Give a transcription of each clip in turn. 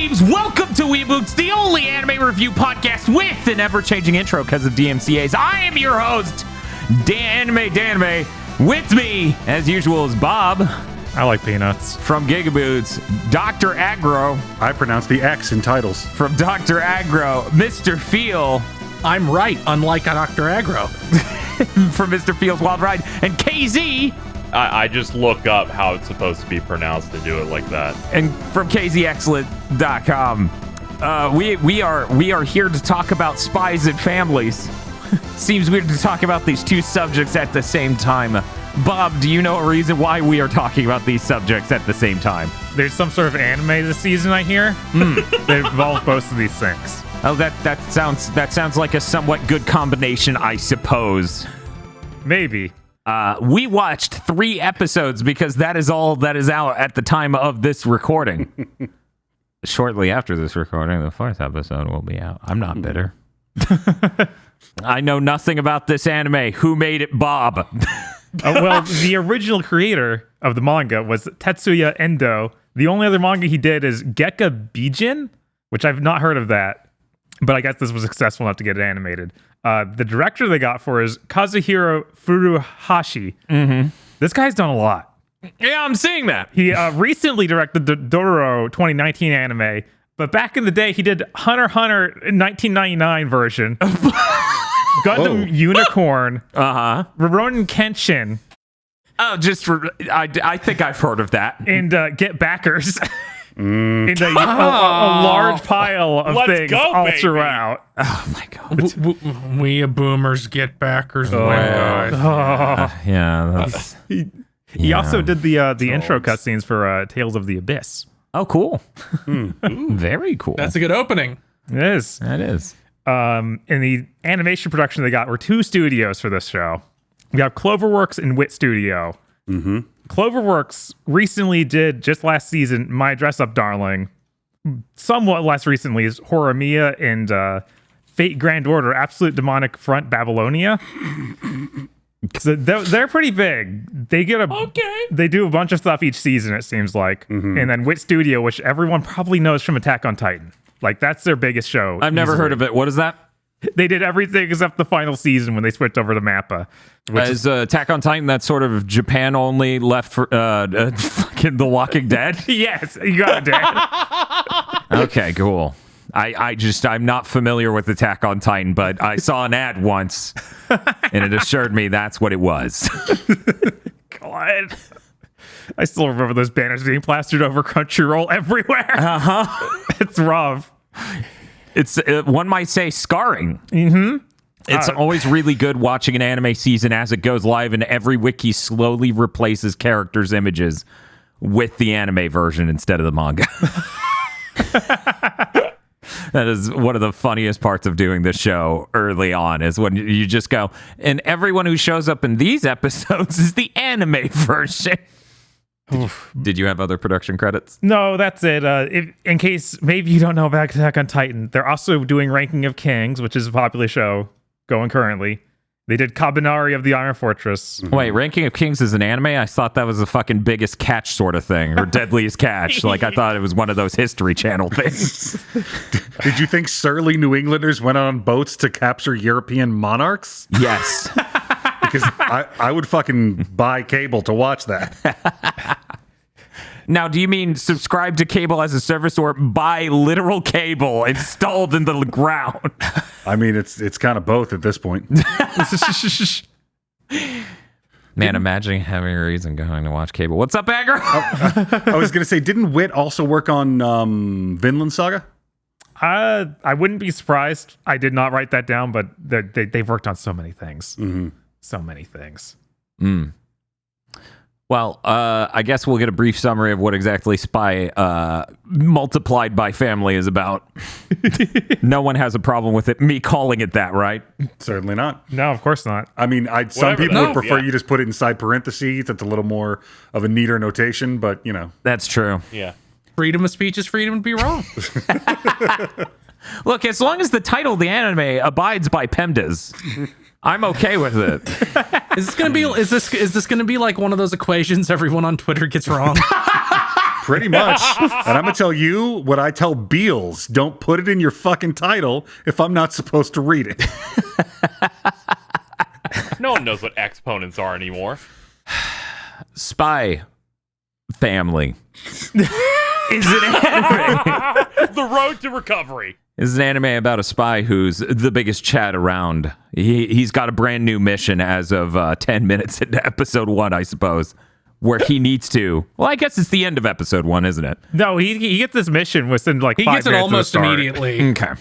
weebs? Welcome to WeeaBoots, the only anime review podcast with an ever-changing intro because of DMCAs. I am your host, Danime. With me, as usual, is Bob. I like peanuts. From GigaBoots, Dr. Aggro. I pronounce the X in titles. From Dr. Aggro, Mr. Feel. I'm right, unlike Dr. Aggro. From Mr. Feel's Wild Ride. And KZ. I just look up how it's supposed to be pronounced to do it like that. And from KZExcellent.com. We are here to talk about spies and families. Seems weird to talk about these two subjects at the same time. Bob, do you know a reason why we are talking about these subjects at the same time? There's some sort of anime this season, I hear. They involve both of these things. Oh, that sounds like a somewhat good combination, I suppose. Maybe. We watched 3 episodes because that is all that is out at the time of this recording. Shortly after this recording, the 4th episode will be out. I'm not bitter. I know nothing about this anime. Who made it, Bob? Well, the original creator of the manga was Tetsuya Endo. The only other manga he did is GigaBoots, which I've not heard of that, but I guess this was successful enough to get it animated. The director they got for is Kazuhiro Furuhashi. Mm-hmm. This guy's done a lot. Yeah, I'm seeing that. He recently directed the Dororo 2019 anime, but back in the day, he did Hunter x Hunter 1999 version. Gundam Unicorn. Rurouni Kenshin. Oh, I think I've heard of that. And Get Backers. And a large pile of things all baby. Throughout. Oh my god. We boomers get backers win, guys. Yeah. That's, He also did the intro cutscenes for Tales of the Abyss. oh, cool. Very cool. That's a good opening. It is. That is. In the animation production they got were 2 studios for this show. We have Cloverworks and Wit Studio. Mm-hmm. Cloverworks recently did, just last season, My Dress Up Darling. Somewhat less recently is Horimiya and Fate Grand Order, Absolute Demonic Front Babylonia. So they're pretty big. They do a bunch of stuff each season, it seems like. Mm-hmm. And then Wit Studio, which everyone probably knows from Attack on Titan. Like, that's their biggest show. I've never heard of it. What is that? They did everything except the final season when they switched over to Mappa. Is Attack on Titan that sort of Japan only left for fucking The Walking Dead? Yes, you got it, Dan. Okay, cool. I'm not familiar with Attack on Titan, but I saw an ad once and it assured me that's what it was. God. I still remember those banners being plastered over Crunchyroll everywhere. It's rough. It's one might say scarring. Mm-hmm. It's always really good watching an anime season as it goes live, and every wiki slowly replaces characters' images with the anime version instead of the manga. That is one of the funniest parts of doing this show early on, is when you just go, and everyone who shows up in these episodes is the anime version. Did you have other production credits? No, that's it. In case maybe you don't know about Attack on Titan, they're also doing Ranking of Kings, which is a popular show going currently. They did Kabanari of the Iron Fortress. Wait, Ranking of Kings is an anime? I thought that was the fucking biggest catch sort of thing, or deadliest catch. Like, I thought it was one of those History Channel things. Did you think surly New Englanders went on boats to capture European monarchs? Yes. Because I would fucking buy cable to watch that. Now, do you mean subscribe to cable as a service or buy literal cable installed in the ground? I mean, it's kind of both at this point. Man, imagine having a reason going to watch cable. What's up, Agger? I was going to say, didn't Wit also work on Vinland Saga? I wouldn't be surprised. I did not write that down, but they've worked on so many things. Mm-hmm. So many things. Well, I guess we'll get a brief summary of what exactly Spy multiplied by family is about. No one has a problem with it. Me calling it that, right? Certainly not. No, of course not. I mean, some people would prefer you just put it inside parentheses. It's a little more of a neater notation, but, you know. That's true. Yeah. Freedom of speech is freedom to be wrong. Look, as long as the title of the anime abides by PEMDAS, I'm okay with it. Is this gonna be like one of those equations everyone on Twitter gets wrong? Pretty much. And I'm going to tell you what I tell Beals. Don't put it in your fucking title if I'm not supposed to read it. No one knows what exponents are anymore. Spy Family is an anime. The Road to Recovery. Is an anime about a spy who's the biggest Chad around. He's got a brand new mission as of 10 minutes into episode 1, I suppose, where he needs to. Well, I guess it's the end of episode 1, isn't it? No, he gets this mission within like He 5 gets it minutes of the almost start. immediately. Okay.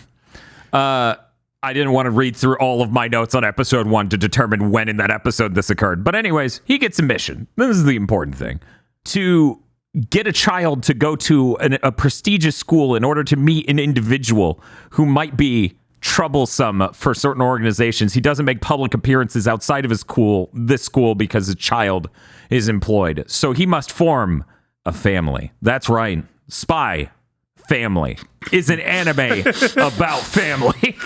I didn't want to read through all of my notes on episode 1 to determine when in that episode this occurred. But anyways, he gets a mission. This is the important thing. To get a child to go to a prestigious school in order to meet an individual who might be troublesome for certain organizations. He doesn't make public appearances outside of this school because a child is employed. So he must form a family. That's right. Spy Family is an anime about family.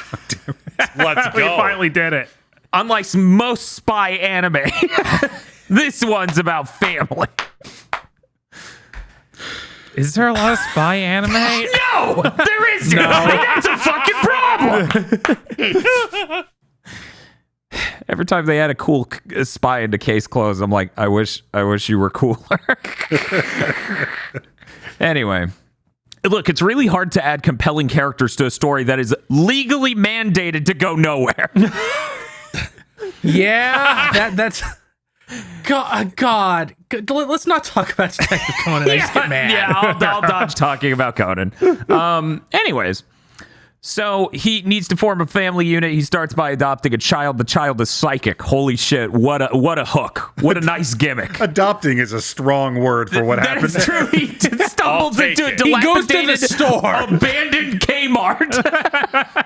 Let's We go. finally did it. Unlike most spy anime, this one's about family. Is there a lot of spy anime? No, there isn't. That's a fucking problem. Every time they add a cool spy into case closed, I'm like, I wish you were cooler. Anyway, look, it's really hard to add compelling characters to a story that is legally mandated to go nowhere. Yeah, that's. God. Let's not talk about Detective Conan. I just get mad. Yeah, I'll dodge talking about Conan. Anyways, so he needs to form a family unit. He starts by adopting a child. The child is psychic. Holy shit! What a hook! What a nice gimmick. Adopting is a strong word for what That happens. is true. He stumbles I'll take into a it. He goes to the dilapidated, store. abandoned Kmart.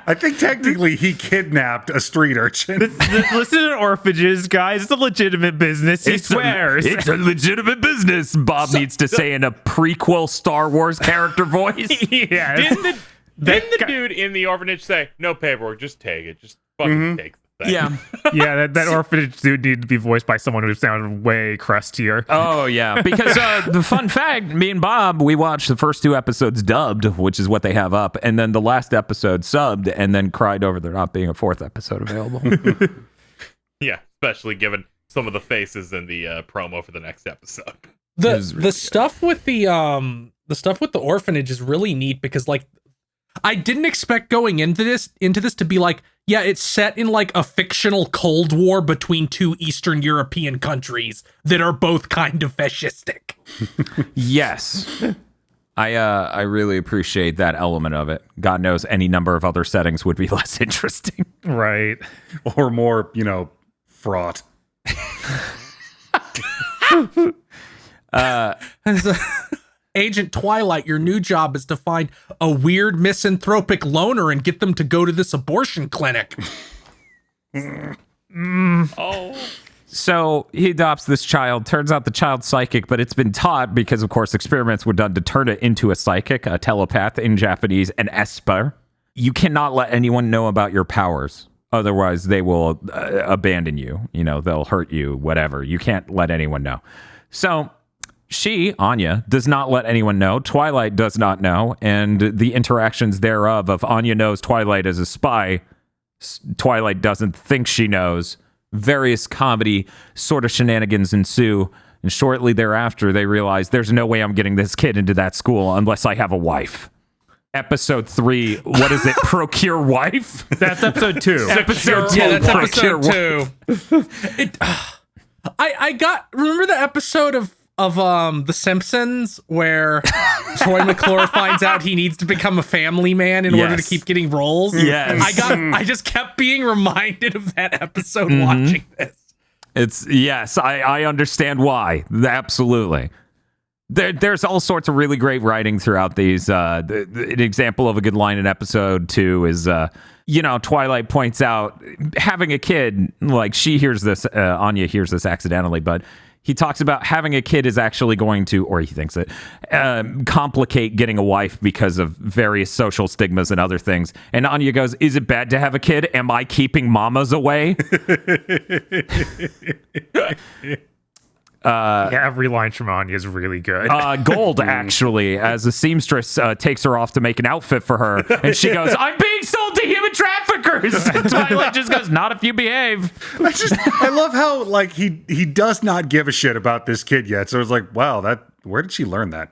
I think technically he kidnapped a street urchin. Listen to orphanages, guys. It's a legitimate business. He swears. It's a legitimate business. Bob needs to say in a prequel Star Wars character voice. Yes. Didn't the dude in the orphanage say, no paperwork, just take it. Just fucking take the thing. Yeah. Yeah, that orphanage dude needed to be voiced by someone who sounded way crustier. Oh, yeah. Because the fun fact, me and Bob, we watched the first 2 episodes dubbed, which is what they have up, and then the last episode subbed, and then cried over there not being a 4th episode available. Yeah, especially given some of the faces in the promo for the next episode. The stuff with the orphanage is really neat because like I didn't expect going into this to be like, yeah, it's set in like a fictional Cold War between 2 Eastern European countries that are both kind of fascistic. Yes. I really appreciate that element of it. God knows any number of other settings would be less interesting. Right. Or more, fraught. Agent Twilight, your new job is to find a weird misanthropic loner and get them to go to this abortion clinic. Oh. So he adopts this child. Turns out the child's psychic, but it's been taught because, of course, experiments were done to turn it into a psychic, a telepath in Japanese, an esper. You cannot let anyone know about your powers. Otherwise, they will abandon you. They'll hurt you, whatever. You can't let anyone know. So she, Anya, does not let anyone know. Twilight does not know. And the interactions thereof of Anya knows Twilight as a spy. Twilight doesn't think she knows. Various comedy sort of shenanigans ensue. And shortly thereafter, they realize there's no way I'm getting this kid into that school unless I have a wife. Episode 3, what is it? Procure wife? That's episode 2. Episode 2. Yeah, that's Procure episode 2. Remember the episode of The Simpsons where Troy McClure finds out he needs to become a family man in order to Yes. keep getting roles? Yes. I just kept being reminded of that episode watching this. Yes, I understand why. Absolutely. There's all sorts of really great writing throughout these. An example of a good line in episode 2 is, Twilight points out having a kid, like she hears this, Anya hears this accidentally, but he talks about having a kid is actually going to, or he thinks it, complicate getting a wife because of various social stigmas and other things. And Anya goes, is it bad to have a kid? Am I keeping mamas away? Yeah, every line from Anya is really good. Gold, actually, as a seamstress takes her off to make an outfit for her, and she goes, "I'm being sold to human traffickers." And Twilight just goes, "Not if you behave." I love how like he does not give a shit about this kid yet. So it's like, wow, where did she learn that?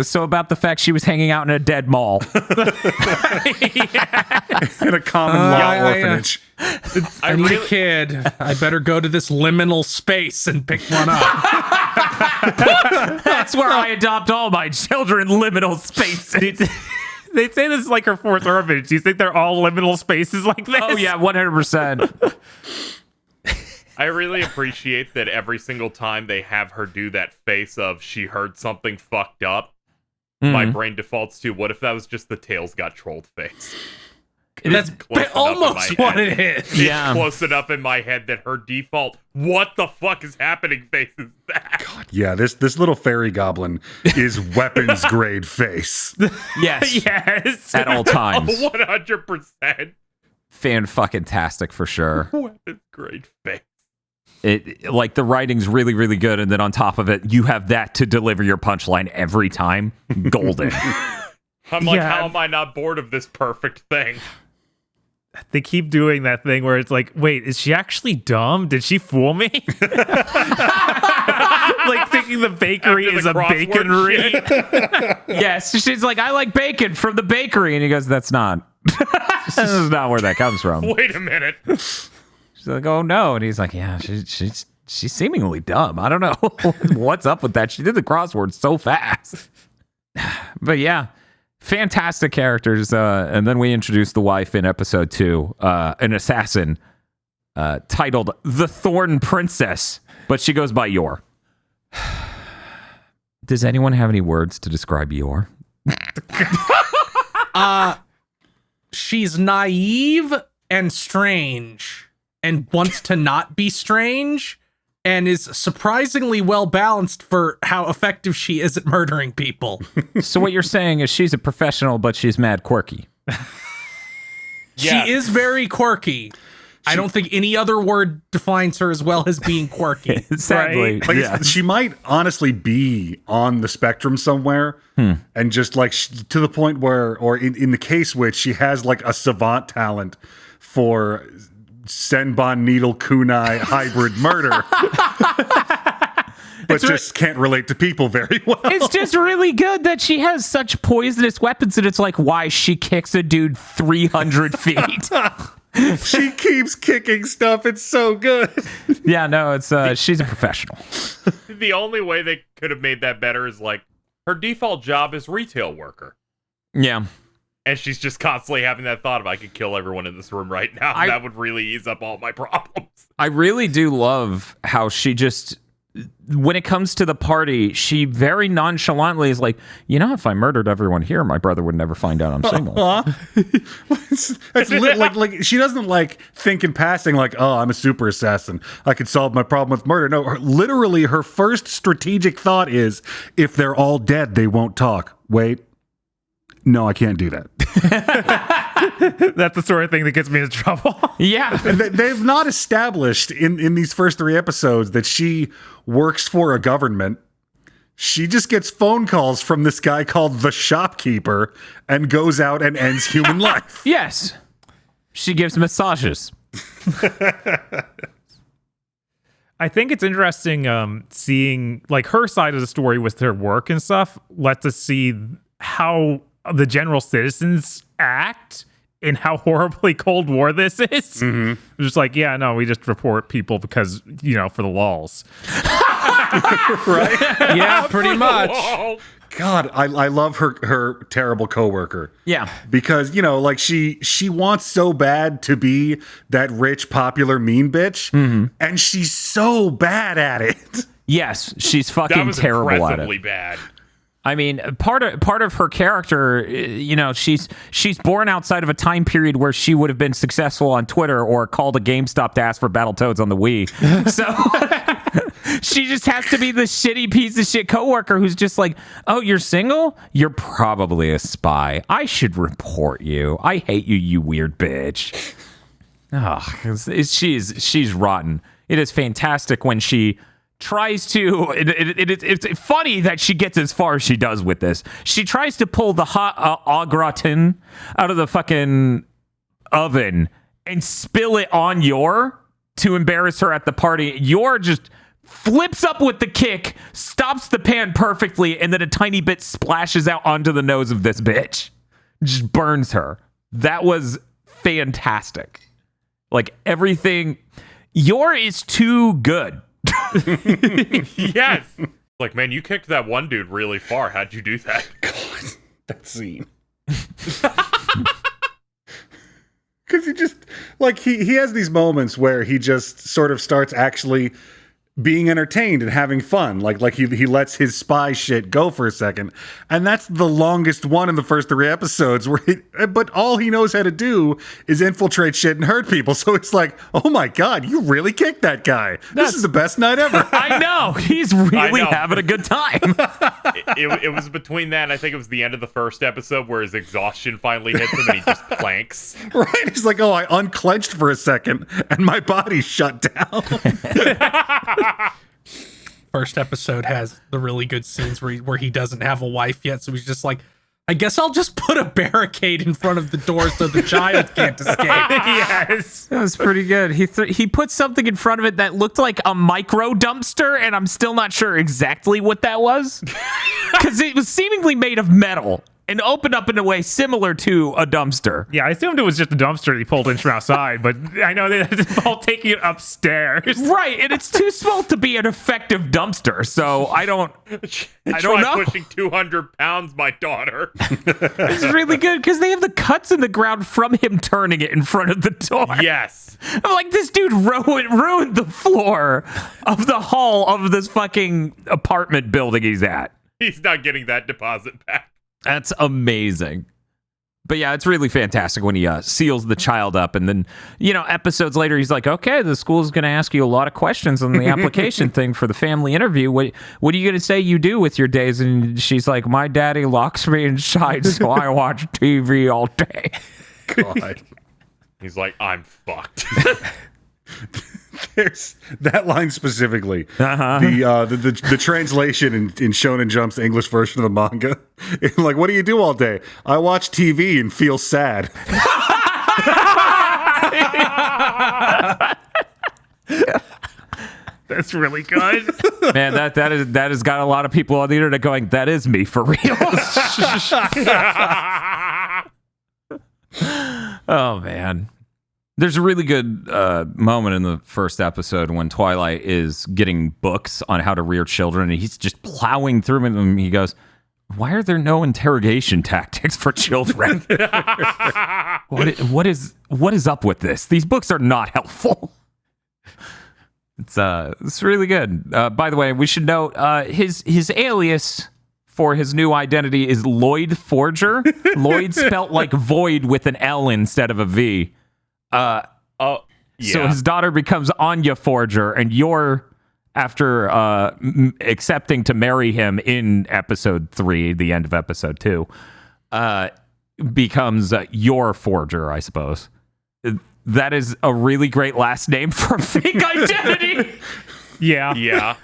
So about the fact she was hanging out in a dead mall. In a common law orphanage. I need a kid. I better go to this liminal space and pick one up. That's where I adopt all my children, liminal spaces. They say this is like her fourth orphanage. Do you think they're all liminal spaces like this? Oh yeah, 100%. I really appreciate that every single time they have her do that face of she heard something fucked up, my brain defaults to, what if that was just the Tails got trolled face? That's almost what it is. It's Yeah. close enough in my head that her default, what the fuck is happening face is that. Yeah, this little fairy goblin is weapons grade face. Yes. Yes. At all times. 100% Fan-fucking-tastic for sure. weapons grade face. It like the writing's really, really good, and then on top of it, you have that to deliver your punchline every time. Golden. I'm like, Yeah. how am I not bored of this perfect thing? They keep doing that thing where it's like, wait, is she actually dumb? Did she fool me? Like thinking the bakery After is the a crossword bakery. shit. Yes, she's like, "I like bacon from the bakery," and he goes, "That's not. This is not where that comes from." Wait a minute. She's like, "Oh no," and he's like, "Yeah, she's seemingly dumb. I don't know what's up with that. She did the crossword so fast." But yeah, fantastic characters. And then we introduced the wife in episode 2, an assassin titled the Thorn Princess, but she goes by Yor. Does anyone have any words to describe Yor? She's naive and strange and wants to not be strange and is surprisingly well balanced for how effective she is at murdering people. So what you're saying is she's a professional, but she's mad quirky. Yeah. She is very quirky. I don't think any other word defines her as well as being quirky. Sadly, Like yeah. she might honestly be on the spectrum somewhere, and just like to the point where, or in the case which she has like a savant talent for Senbon needle kunai hybrid murder, but just can't relate to people very well. It's just really good that she has such poisonous weapons that it's like why she kicks a dude 300 feet. She keeps kicking stuff. It's so good. Yeah, no, it's she's a professional. The only way they could have made that better is like her default job is retail worker. Yeah. And she's just constantly having that thought of, I could kill everyone in this room right now. That would really ease up all my problems. I really do love how she just, when it comes to the party, she very nonchalantly is like, you know, if I murdered everyone here, my brother would never find out I'm single. It's like she doesn't like think in passing like, oh, I'm a super assassin, I could solve my problem with murder. No, literally her first strategic thought is, if they're all dead, they won't talk. Wait, no, I can't do that. That's the sort of thing that gets me into trouble. Yeah. And they've not established in these first 3 episodes that she works for a government. She just gets phone calls from this guy called the shopkeeper and goes out and ends human life. Yes. She gives massages. I think it's interesting seeing like her side of the story with her work and stuff. Lets us see how the general citizens act and how horribly Cold War this is. Mm-hmm. Just like, yeah, no, we just report people because, you know, for the lulz. Right? Yeah, pretty much. Whoa. God, I love her terrible coworker. Yeah. Because, you know, like she wants so bad to be that rich, popular, mean bitch, and she's so bad at it. Yes, she's That fucking was terrible at impressively it. bad. I mean, part of her character, you know, she's born outside of a time period where she would have been successful on Twitter or called a GameStop to ask for Battletoads on the Wii. So she just has to be the shitty piece of shit coworker who's just like, oh, you're single? You're probably a spy. I should report you. I hate you, you weird bitch. She's rotten. It is fantastic when she tries to. It's funny that she gets as far as she does with this. She tries to pull the hot au gratin out of the fucking oven and spill it on Yor to embarrass her at the party. Yor just flips up with the kick, stops the pan perfectly, and then a tiny bit splashes out onto the nose of this bitch. Just burns her. That was fantastic. Like everything. Yor is too good. Yes. Like, man, you kicked that one dude really far. How'd you do that? God, that scene. Because he just, like, he has these moments where he just sort of starts actually being entertained and having fun. Like he lets his spy shit go for a second. And that's the longest one in the first 3 episodes but all he knows how to do is infiltrate shit and hurt people. So it's like, oh my God, you really kicked that guy. This is the best night ever. I know. He's really having a good time. It was between that and I think it was the end of the first episode where his exhaustion finally hits him and he just planks. Right? He's like, oh, I unclenched for a second and my body shut down. First episode has the really good scenes where he doesn't have a wife yet, so he's just like, I guess I'll just put a barricade in front of the door so the child can't escape. Yes. That was pretty good. He put something in front of it that looked like a micro dumpster, and I'm still not sure exactly what that was. Because it was seemingly made of metal and opened up in a way similar to a dumpster. Yeah, I assumed it was just a dumpster that he pulled in from outside, but I know they had to taking it upstairs. Right, and it's too small to be an effective dumpster, so I don't know. Pushing 200 pounds, my daughter. It's really good because they have the cuts in the ground from him turning it in front of the door. Yes. I'm like, this dude ruined the floor of the hall of this fucking apartment building he's at. He's not getting that deposit back. That's amazing. But yeah, it's really fantastic when he seals the child up. And then, episodes later, he's like, okay, the school's going to ask you a lot of questions on the application thing for the family interview. What are you going to say you do with your days? And she's like, my daddy locks me inside, so I watch TV all day. God. He's like, I'm fucked. There's that line specifically. The translation in Shonen Jump's English version of the manga. Like, what do you do all day? I watch TV and feel sad. That's really good. Man, that has got a lot of people on the internet going, that is me for real. Oh, man. There's a really good moment in the first episode when Twilight is getting books on how to rear children, and he's just plowing through them, and he goes, why are there no interrogation tactics for children? What is up with this? These books are not helpful. It's really good. By the way, we should note his alias for his new identity is Lloyd Forger. Lloyd spelt like void with an L instead of a V. Yeah. So his daughter becomes Anya Forger, and Yor, after accepting to marry him in episode 3, the end of episode 2, becomes Yor Forger, I suppose. That is a really great last name for a fake identity. Yeah. Yeah.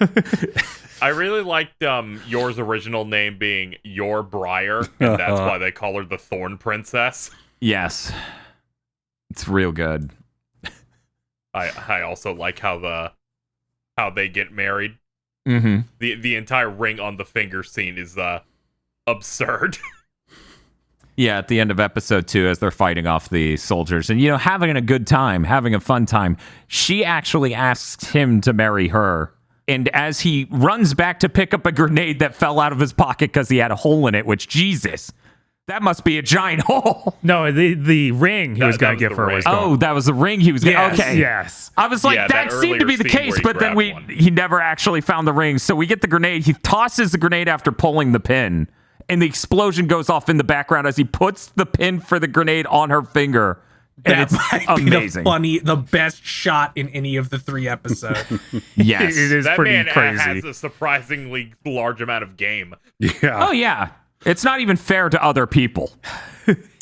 I really liked Yor's original name being Yor Briar, and that's why they call her the Thorn Princess. Yes. It's real good. I also like how they get married. Mm-hmm. The entire ring on the finger scene is absurd. Yeah, at the end of episode 2, as they're fighting off the soldiers and, having a good time, having a fun time, she actually asks him to marry her. And as he runs back to pick up a grenade that fell out of his pocket because he had a hole in it, which, Jesus, that must be a giant hole. No, the ring he was going to give her was gone. Oh, that was the ring he was going to... Yes, okay. yes. I was like, Yeah, that that seemed to be the earlier scene case, where he but then grabbed one. he never actually found the ring. So we get the grenade. He tosses the grenade after pulling the pin, and the explosion goes off in the background as he puts the pin for the grenade on her finger. And That it's might amazing. be the best shot in any of the 3 episodes. Yes. It is That pretty man crazy. has a surprisingly large amount of game. Yeah. Oh, yeah. It's not even fair to other people.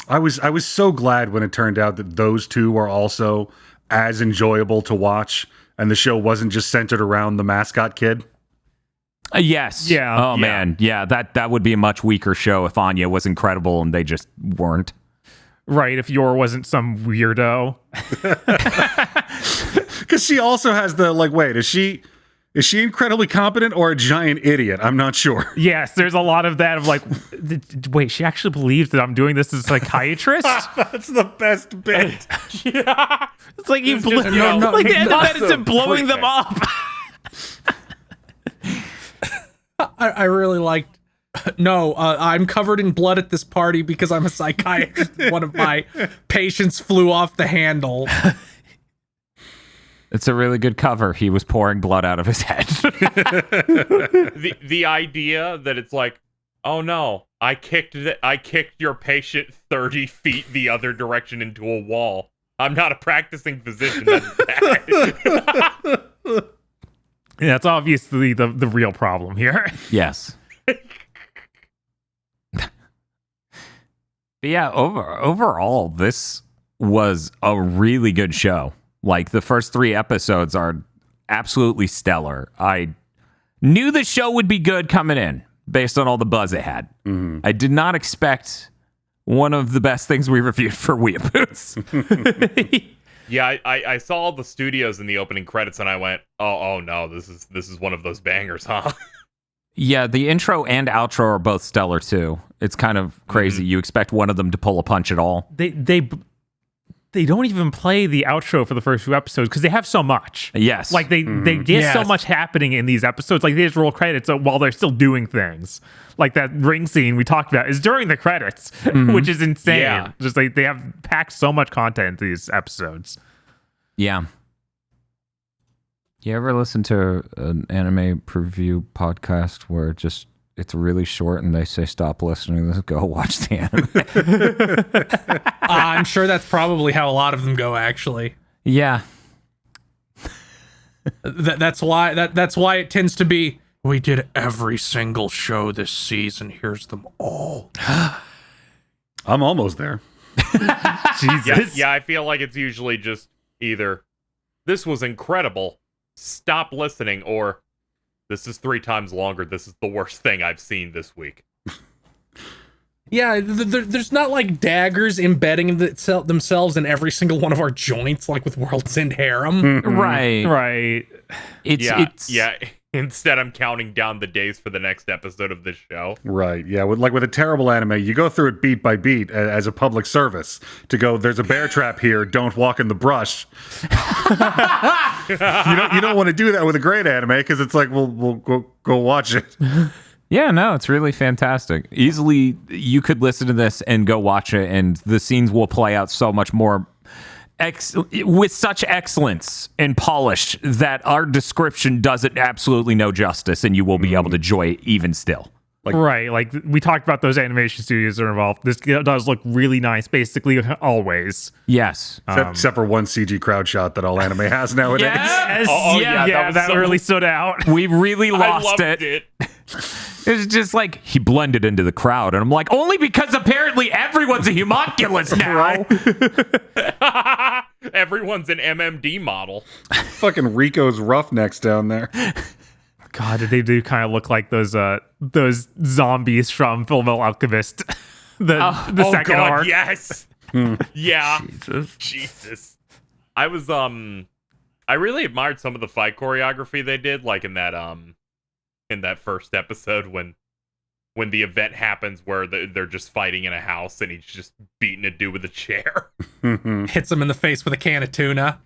I was so glad when it turned out that those two were also as enjoyable to watch, and the show wasn't just centered around the mascot kid? Yes. Yeah. Oh, Yeah. man. Yeah, that would be a much weaker show if Anya was incredible and they just weren't. Right, if Yor wasn't some weirdo. Because she also has the, like, wait, is she incredibly competent or a giant idiot? I'm not sure. Yes, there's a lot of that of like, wait, she actually believes that I'm doing this as a psychiatrist? That's the best bit. It's like you just, you know, like the end of that is that's him blowing them treatment. up. I really liked. No, I'm covered in blood at this party because I'm a psychiatrist. One of my patients flew off the handle. It's a really good cover. He was pouring blood out of his head. The idea that it's like, oh no, I kicked your patient 30 feet the other direction into a wall. I'm not a practicing physician. That's bad. Yeah, that's obviously the real problem here. Yes. But yeah, overall, this was a really good show. Like, the first 3 episodes are absolutely stellar. I knew the show would be good coming in based on all the buzz it had. Mm-hmm. I did not expect one of the best things we reviewed for WeeaBoots. Yeah, I saw all the studios in the opening credits and I went, oh no, this is one of those bangers, huh? Yeah, the intro and outro are both stellar too. It's kind of crazy. You expect one of them to pull a punch at all. They don't even play the outro for the first few episodes because they have so much. Yes. Like they get so Yes. much happening in these episodes. Like they just roll credits while they're still doing things. Like that ring scene we talked about is during the credits, which is insane. Yeah. Just like they have packed so much content into these episodes. Yeah. You ever listen to an anime preview podcast where it's really short and they say stop listening, let's go watch the anime? I'm sure that's probably how a lot of them go. Actually, Yeah. that's why it tends to be. We did every single show this season. Here's them all. I'm almost there. Jesus. Yeah, I feel like it's usually just either this was incredible, stop listening, or this is 3 times longer. This is the worst thing I've seen this week. Yeah, there's not like daggers embedding themselves in every single one of our joints, like with World's End Harem. Right. Right. It's Yeah. Instead, I'm counting down the days for the next episode of this show. Right. Yeah. With a terrible anime, you go through it beat by beat as a public service to go, there's a bear trap here. Don't walk in the brush. You don't want to do that with a great anime because it's like, we'll go watch it. Yeah, no, it's really fantastic. Easily, you could listen to this and go watch it, and the scenes will play out so much more with such excellence and polish that our description does it absolutely no justice, and you will be able to enjoy it even still. Right. Like we talked about those animation studios that are involved. This does look really nice, basically always. Yes. Except for one CG crowd shot that all anime has nowadays. Yes. Oh, yeah, Yeah, that was that really stood out. We really I lost loved it. It's just like he blended into the crowd, and I'm like, only because apparently everyone's a homunculus now. Everyone's an MMD model. Fucking Rico's Roughnecks down there. God, they do kind of look like those zombies from Fullmetal Alchemist. the second God, arc. yes. Yeah. Jesus. I was I really admired some of the fight choreography they did, like in that first episode when the event happens where they're just fighting in a house and he's just beating a dude with a chair. Hits him in the face with a can of tuna.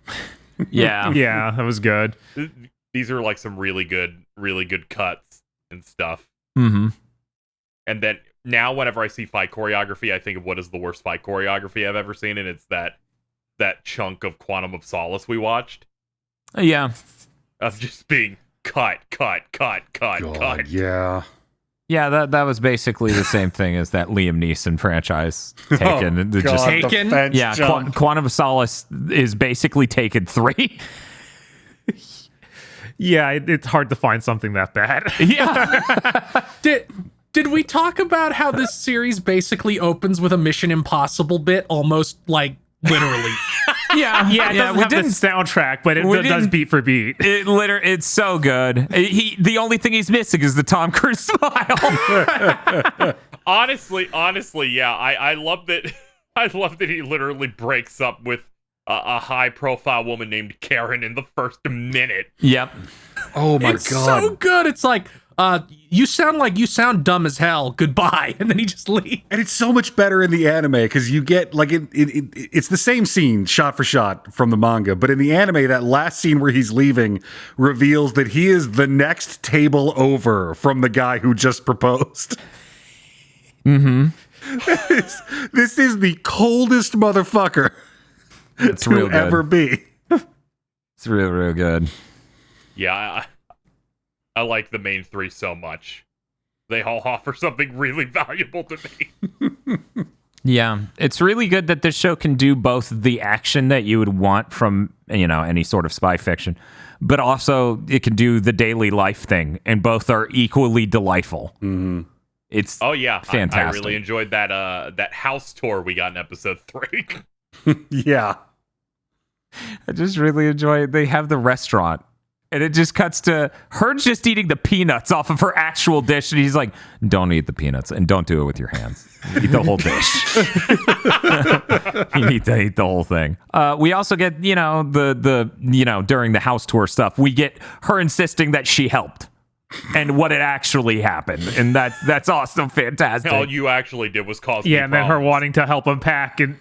Yeah. Yeah, that was good. These are like some really good cuts and stuff. Mm-hmm. And then now whenever I see fight choreography, I think of what is the worst fight choreography I've ever seen, and it's that chunk of Quantum of Solace we watched. Yeah. Of just being cut. God, yeah. Yeah, that was basically the same thing as that Liam Neeson franchise Taken. Oh, The God, just, the Taken? fence yeah, jump. Quantum of Solace is basically Taken 3. Yeah, it's hard to find something that bad. Yeah. Did we talk about how this series basically opens with a Mission Impossible bit, almost like literally? Yeah, it doesn't have the soundtrack, but it does beat for beat. It's so good. The only thing he's missing is the Tom Cruise smile. Honestly, yeah. I love that. I love that he literally breaks up with a high-profile woman named Karen in the first minute. Yep. Oh my It's god. so good. It's like, you sound dumb as hell. Goodbye. And then he just leaves. And it's so much better in the anime because you get like it's the same scene shot for shot from the manga, but in the anime, that last scene where he's leaving reveals that he is the next table over from the guy who just proposed. Mm-hmm. This is the coldest motherfucker It's to real good. ever be. It's real good. Yeah, I like the main three so much. They all offer something really valuable to me. Yeah, it's really good that this show can do both the action that you would want from, any sort of spy fiction, but also it can do the daily life thing, and both are equally delightful. Mm-hmm. It's fantastic. I really enjoyed that house tour we got in episode 3. Yeah. I just really enjoy it. They have the restaurant, and it just cuts to her just eating the peanuts off of her actual dish, and he's like, "Don't eat the peanuts, and don't do it with your hands. Eat the whole dish. You need to eat the whole thing." We also get, the during the house tour stuff, we get her insisting that she helped and what had actually happened, and that's awesome, fantastic. All you actually did was cause Yeah, and then her wanting to help him pack, and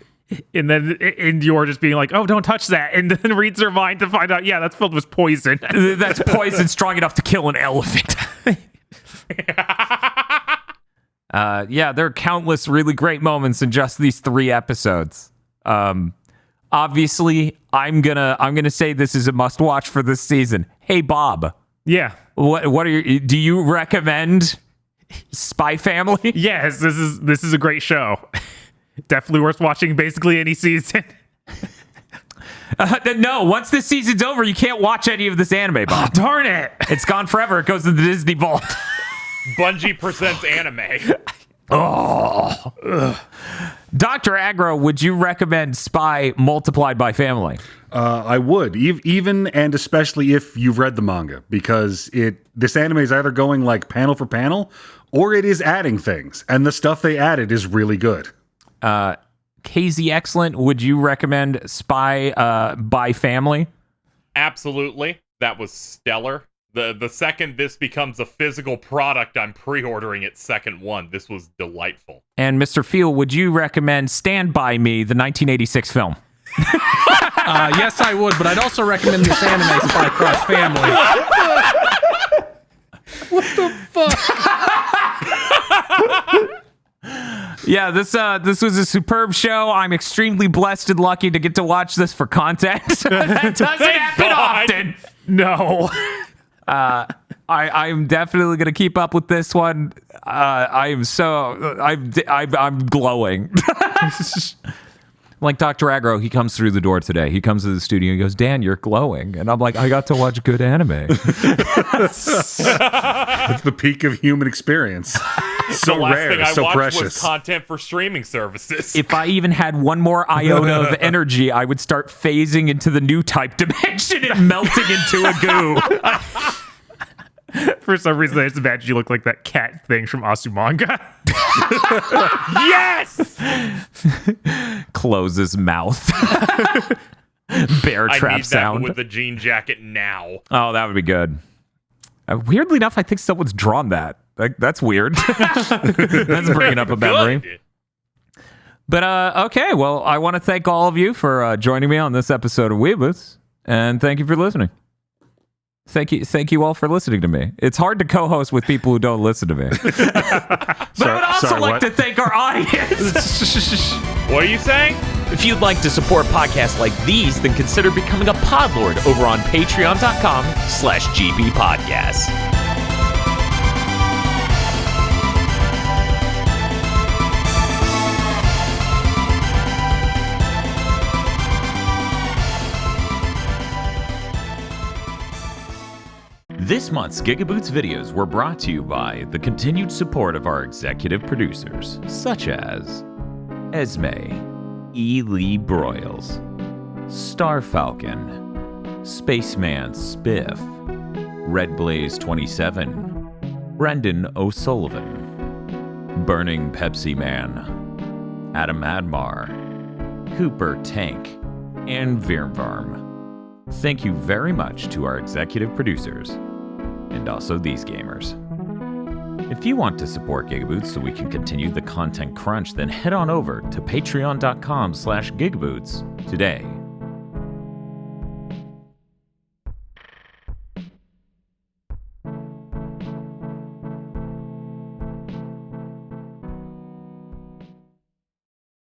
then you're just being like, "Oh, don't touch that," and then reads her mind to find out, yeah, that's filled with poison. That's poison strong enough to kill an elephant. There are countless really great moments in just these 3 episodes. Obviously, I'm gonna say this is a must watch for this season. Hey, Bob. Yeah. Do you recommend Spy Family? Yes, this is a great show. Definitely worth watching basically any season. No, once this season's over, you can't watch any of this anime, Bob. Darn it. It's gone forever. It goes to the Disney Vault. Bungie presents anime. Oh. Ugh. Dr. Aggro, would you recommend Spy multiplied by Family? I would, even and especially if you've read the manga, because this anime is either going like panel for panel, or it is adding things, and the stuff they added is really good. KZ Excellent, would you recommend Spy by Family? Absolutely. That was stellar. The second this becomes a physical product, I'm pre-ordering its second one. This was delightful. And Mr. Field, would you recommend Stand By Me, the 1986 film? Yes, I would, but I'd also recommend this anime, Spy Cross Family. What the fuck? Yeah, this was a superb show. I'm extremely blessed and lucky to get to watch this for content. That doesn't happen often. No. I'm definitely gonna keep up with this one. I'm glowing. Like Dr. Aggro, he comes through the door today. He comes to the studio and goes, "Dan, you're glowing." And I'm like, I got to watch good anime. It's the peak of human experience. So the last rare, thing I so watched precious. was content for streaming services. If I even had one more iota of energy, I would start phasing into the new type dimension and melting into a goo. For some reason, I just imagine you look like that cat thing from Asumanga. Yes! Close his mouth. Bear I trap need sound. that with the jean jacket now. Oh, that would be good. Weirdly enough, I think someone's drawn that. That's weird. That's bringing up a memory. Good. But okay, well, I want to thank all of you for joining me on this episode of WeeaBoots, and thank you for listening. Thank you all for listening to me. It's hard to co-host with people who don't listen to me. But I would also like to thank our audience. What are you saying? If you'd like to support podcasts like these, then consider becoming a podlord over on patreon.com/gbpodcast. This month's GigaBoots videos were brought to you by the continued support of our executive producers, such as Esme E. Lee Broyles, Star Falcon, Spaceman Spiff, Red Blaze 27, Brendan O'Sullivan, Burning Pepsi Man, Adam Admar, Cooper Tank, and Virmvarm. Thank you very much to our executive producers, and also these gamers. If you want to support GigaBoots so we can continue the content crunch, then head on over to patreon.com/GigaBoots today.